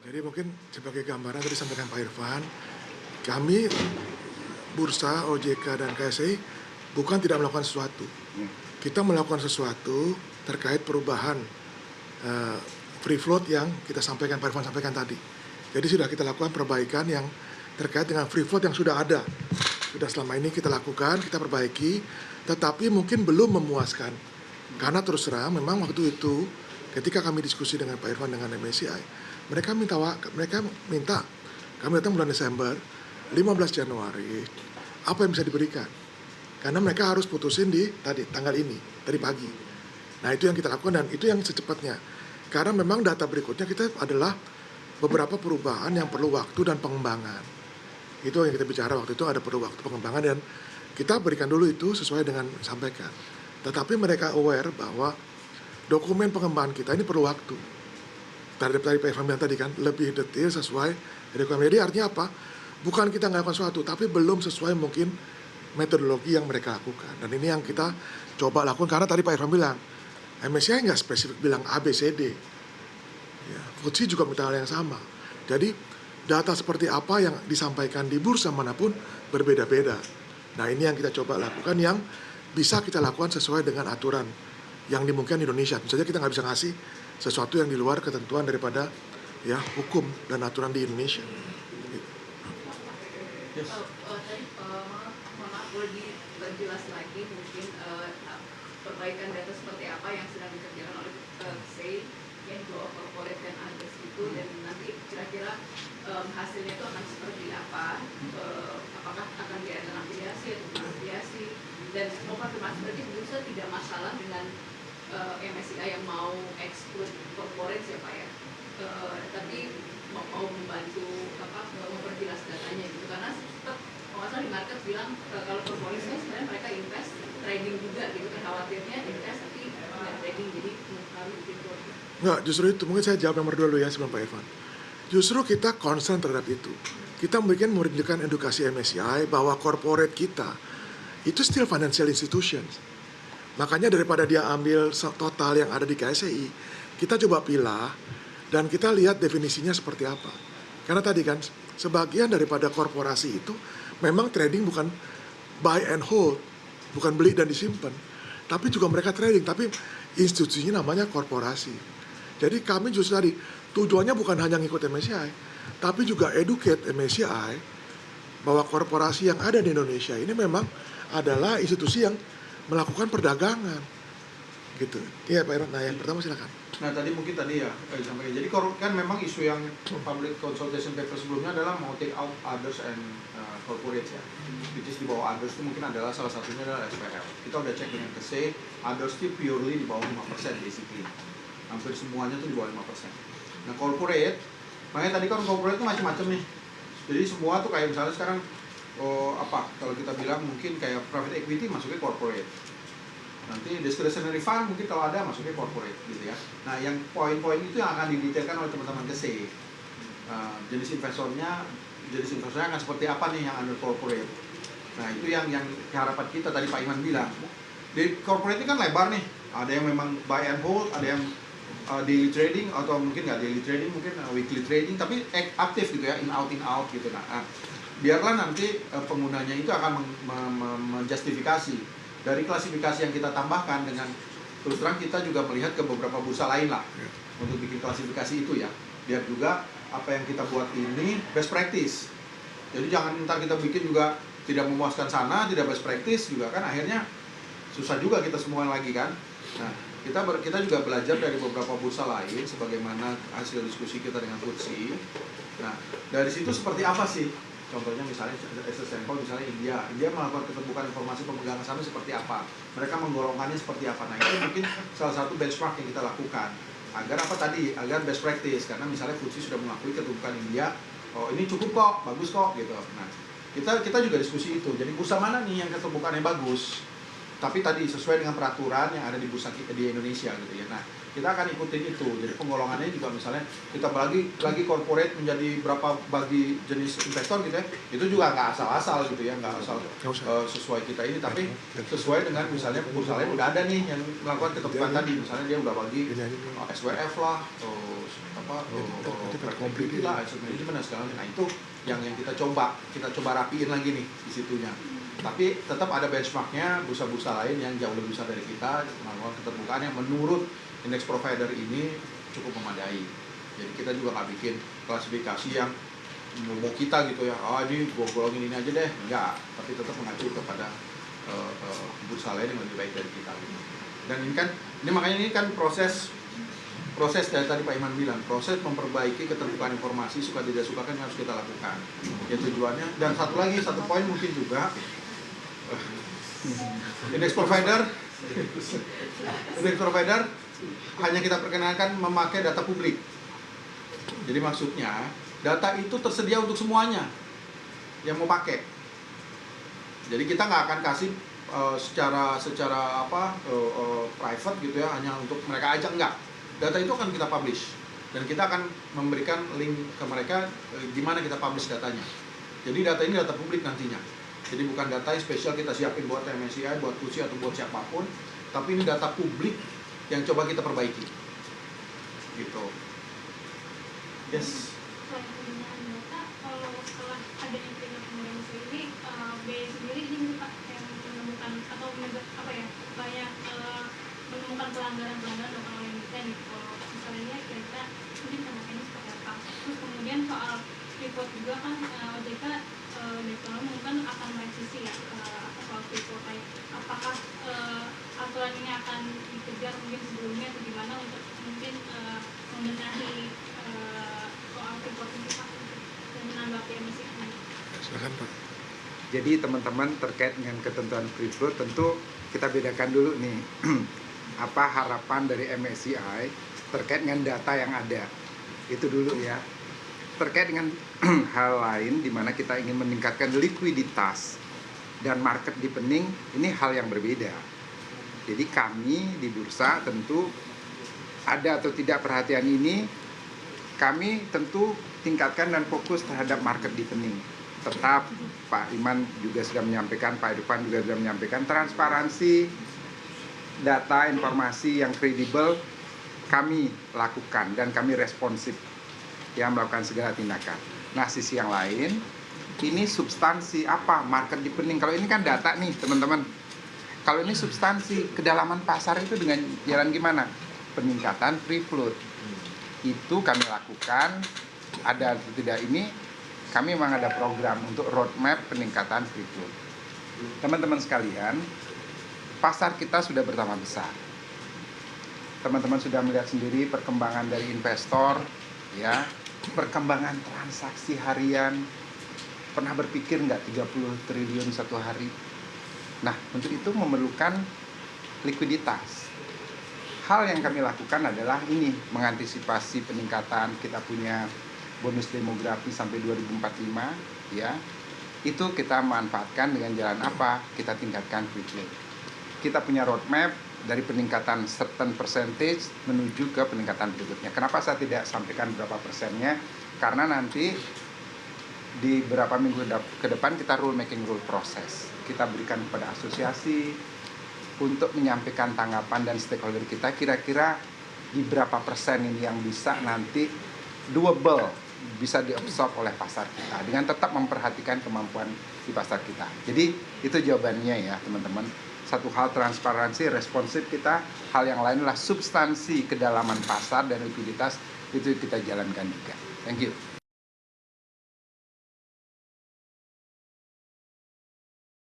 Jadi mungkin sebagai gambaran tadi sampaikan Pak Irfan, kami Bursa, OJK, dan KSI bukan tidak melakukan sesuatu. Kita melakukan sesuatu terkait perubahan free float yang kita sampaikan, Pak Irfan sampaikan tadi. Jadi sudah kita lakukan perbaikan yang terkait dengan free float yang sudah ada. Sudah selama ini kita lakukan, kita perbaiki, tetapi mungkin belum memuaskan. Karena terus terang memang waktu itu ketika kami diskusi dengan Pak Irfan dengan MSCI, mereka minta kami datang bulan Desember, 15 Januari, apa yang bisa diberikan? Karena mereka harus putusin di tanggal ini, tadi pagi. Nah itu yang kita lakukan dan itu yang secepatnya. Karena memang data berikutnya kita adalah beberapa perubahan yang perlu waktu dan pengembangan. Itu yang kita bicara waktu itu, ada perlu waktu pengembangan dan kita berikan dulu itu sesuai dengan sampaikan. Tetapi mereka aware bahwa dokumen pengembangan kita ini perlu waktu. Tadi Pak Irfan bilang tadi kan, lebih detail sesuai requirement. Jadi artinya apa? Bukan kita nggak lakukan sesuatu, tapi belum sesuai mungkin metodologi yang mereka lakukan. Dan ini yang kita coba lakukan, karena tadi Pak Irfan bilang, MSCI nggak spesifik bilang A, B, C, D. Ya, FTSE juga minta hal yang sama. Jadi data seperti apa yang disampaikan di bursa manapun berbeda-beda. Nah ini yang kita coba lakukan, yang bisa kita lakukan sesuai dengan aturan yang dimungkinkan di Indonesia. Tentu saja kita nggak bisa ngasih sesuatu yang di luar ketentuan daripada ya hukum dan aturan di Indonesia. Yes. Tadi maaf boleh diperjelas lagi mungkin perbaikan data seperti apa yang sedang dikerjakan oleh SEI yang dua corporate dan others itu, dan nanti kira-kira hasilnya itu akan seperti apa, apakah akan diadakan afiliasi atau bukan afiliasi, dan mau konfirmasi berarti bursa tidak masalah dengan MSCI yang mau exclude corporate ya Pak ya, tapi mau membantu memperjelas datanya gitu, karena tetap kalau di market bilang kalau corporate sebenarnya mereka invest trading juga gitu kan, khawatirnya invest tapi nggak trading, jadi harus bikin profit. Nggak, justru itu mungkin saya jawab nomor 2 dulu ya sebelum Pak Irfan. Justru kita concern terhadap itu. Kita memberikan edukasi MSCI bahwa corporate kita itu still financial institutions. Makanya daripada dia ambil total yang ada di KSEI, kita coba pilah dan kita lihat definisinya seperti apa. Karena tadi kan sebagian daripada korporasi itu memang trading bukan buy and hold, bukan beli dan disimpan, tapi juga mereka trading, tapi institusinya namanya korporasi. Jadi kami justru tadi tujuannya bukan hanya ngikut MSCI, tapi juga educate MSCI bahwa korporasi yang ada di Indonesia ini memang adalah institusi yang melakukan perdagangan gitu. Iya Pak Irfan, nah yang pertama silakan. Nah tadi mungkin ya disampaikan, jadi kan memang isu yang public consultation paper sebelumnya adalah mau take out others and corporate ya, which is di bawah others itu mungkin adalah salah satunya adalah SPL. Kita udah cek dengan KSEI, others itu purely di bawah 5% basically, hampir semuanya tuh di bawah 5%. Nah corporate, makanya tadi kan corporate itu macam-macam nih, jadi semua tuh kayak misalnya sekarang kalau kita bilang mungkin kayak private equity masuknya corporate, nanti discretionary fund mungkin kalau ada masuknya corporate gitu ya. Nah yang poin-poin itu yang akan didetailkan oleh teman-teman KSEI, jenis investornya akan seperti apa nih yang under corporate. Nah itu yang harapan kita tadi Pak Iman bilang, di corporate ini kan lebar nih, ada yang memang buy and hold, ada yang daily trading, atau mungkin nggak daily trading, mungkin weekly trading, tapi aktif gitu ya, in out gitu. Nah biarlah nanti penggunanya itu akan menjustifikasi dari klasifikasi yang kita tambahkan. Dengan terus terang kita juga melihat ke beberapa bursa lain lah untuk bikin klasifikasi itu ya, biar juga apa yang kita buat ini best practice. Jadi jangan ntar kita bikin juga tidak memuaskan sana, tidak best practice juga kan, akhirnya susah juga kita semua lagi kan. Nah kita juga belajar dari beberapa bursa lain sebagaimana hasil diskusi kita dengan FTSE. Nah dari situ seperti apa sih? Contohnya misalnya as a sample, misalnya India melakukan keterbukaan informasi pemegangan saham seperti apa, mereka menggolongkannya seperti apa. Nah itu mungkin salah satu benchmark yang kita lakukan agar agar best practice, karena misalnya FTSE sudah mengakui keterbukaan India, oh ini cukup kok, bagus kok gitu. Nah kita juga diskusi itu, jadi bursa mana nih yang keterbukaannya bagus tapi tadi sesuai dengan peraturan yang ada di bursa kita di Indonesia gitu ya. Nah kita akan ikutin itu, jadi penggolongannya juga misalnya kita bagi corporate menjadi berapa bagi jenis investor gitu ya, itu juga nggak asal-asal gitu ya, nggak asal sesuai kita ini, tapi sesuai dengan misalnya bursa lain udah ada nih yang melakukan keterbukaan tadi, misalnya dia udah bagi SWF lah, productivity lah, asset management dan segala macam. Nah itu yang kita coba rapiin lagi nih di situnya. Tapi tetap ada benchmarknya bursa-bursa lain yang jauh lebih besar dari kita melakukan keterbukaan yang menurut index provider ini cukup memadai. Jadi kita juga nggak bikin klasifikasi yang mau kita gitu ya, ini gue golongin ini aja deh, enggak. Tapi tetap mengacu kepada bursa lain yang lebih baik dari kita gitu. Dan makanya ini kan proses dari tadi Pak Iman bilang, proses memperbaiki keterbukaan informasi suka tidak suka kan harus kita lakukan. Ya tujuannya. Dan satu poin mungkin juga index provider hanya kita perkenalkan memakai data publik. Jadi maksudnya data itu tersedia untuk semuanya yang mau pakai. Jadi kita nggak akan kasih secara private gitu ya, hanya untuk mereka aja, enggak. Data itu akan kita publish dan kita akan memberikan link ke mereka gimana kita publish datanya. Jadi data ini data publik nantinya. Jadi bukan data yang spesial kita siapin buat MSCI, buat KUSI atau buat siapapun, tapi ini data publik yang coba kita perbaiki. Gitu. Yes. Selain penggunaan data, kalau setelah adanya penggunaan ini, B sendiri ini Pak yang menemukan atau banyak menemukan pelanggaran lokal yang kita nih, kalau misalnya kita mungkin tanggapannya seperti apa. Terus kemudian soal report juga kan OJK mungkin akan merevisi ya soal report, apakah aturan ini akan dikejar mungkin sebelumnya atau gimana untuk mungkin membenahi soal report ini Pak dan menanggapi emisi ini. Silakan Pak. Jadi teman-teman terkait dengan ketentuan free float tentu kita bedakan dulu nih apa harapan dari MSCI terkait dengan data yang ada. Itu dulu ya. Terkait dengan hal lain di mana kita ingin meningkatkan likuiditas dan market deepening, ini hal yang berbeda. Jadi kami di bursa tentu ada atau tidak perhatian ini, kami tentu tingkatkan dan fokus terhadap market deepening. Tetap Pak Iman juga sudah menyampaikan, Pak Irfan juga sudah menyampaikan, transparansi data informasi yang kredibel kami lakukan dan kami responsif ya melakukan segala tindakan. Nah sisi yang lain ini substansi apa market deepening. Kalau ini kan data nih teman-teman, kalau ini substansi kedalaman pasar itu dengan jalan gimana? Peningkatan free float itu kami lakukan. Ada atau tidak ini kami memang ada program untuk roadmap peningkatan free float. Teman-teman sekalian, pasar kita sudah bertambah besar. Teman-teman sudah melihat sendiri perkembangan dari investor, ya, perkembangan transaksi harian. Pernah berpikir nggak 30 triliun satu hari? Nah, untuk itu memerlukan likuiditas. Hal yang kami lakukan adalah ini, mengantisipasi peningkatan, kita punya bonus demografi sampai 2045, ya. Itu kita manfaatkan dengan jalan apa? Kita tingkatkan free float. Kita punya roadmap dari peningkatan certain percentage menuju ke peningkatan berikutnya. Kenapa saya tidak sampaikan berapa persennya? Karena nanti di beberapa minggu ke depan kita rule making rule proses. Kita berikan kepada asosiasi untuk menyampaikan tanggapan dan stakeholder kita kira-kira di berapa persen ini yang bisa nanti doable, bisa diabsorb oleh pasar kita dengan tetap memperhatikan kemampuan di pasar kita. Jadi itu jawabannya ya teman-teman. Satu hal transparansi, responsif kita, hal yang lain adalah substansi kedalaman pasar dan likuiditas, itu kita jalankan juga. Thank you.